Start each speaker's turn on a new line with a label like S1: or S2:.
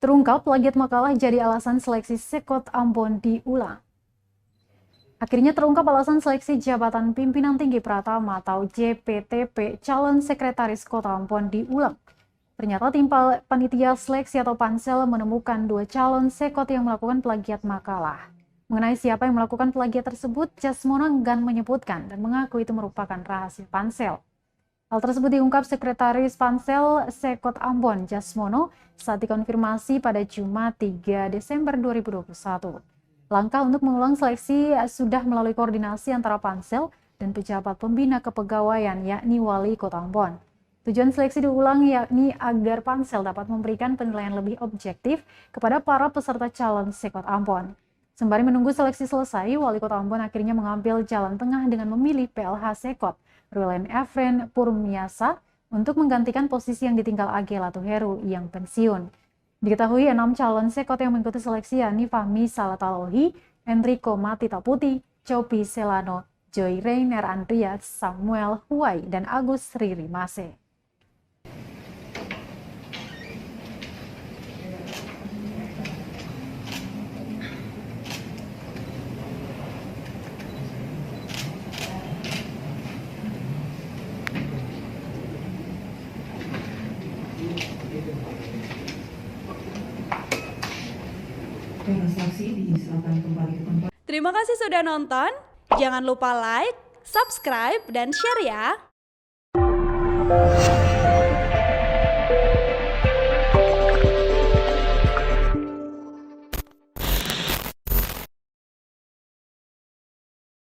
S1: Terungkap plagiat makalah jadi alasan seleksi Sekot Ambon diulang. Akhirnya terungkap alasan seleksi jabatan pimpinan tinggi Pratama atau JPTP calon sekretaris Kota Ambon diulang. Ternyata tim panitia seleksi atau pansel menemukan 2 calon sekot yang melakukan plagiat makalah. Mengenai siapa yang melakukan plagiat tersebut, Jasmono enggan menyebutkan dan mengaku itu merupakan rahasia pansel. Hal tersebut diungkap Sekretaris Pansel Sekot Ambon, Jasmono, saat dikonfirmasi pada Jumat 3 Desember 2021. Langkah untuk mengulang seleksi sudah melalui koordinasi antara pansel dan pejabat pembina kepegawaian, yakni Wali Kota Ambon. Tujuan seleksi diulang yakni agar pansel dapat memberikan penilaian lebih objektif kepada para peserta calon Sekot Ambon. Sembari menunggu seleksi selesai, Wali Kota Ambon akhirnya mengambil jalan tengah dengan memilih PLH Sekot, Rulen Efren Purmiasa, untuk menggantikan posisi yang ditinggal Agela Tuheru yang pensiun. Diketahui 6 calon sekot yang mengikuti seleksi yakni Fahmi Salatalohi, Enrico Matita Putih, Copi Selano, Joy Reiner Andreas, Samuel Huai, dan Agus Riri Mase.
S2: Terima kasih sudah nonton. Jangan lupa like, subscribe, dan share ya.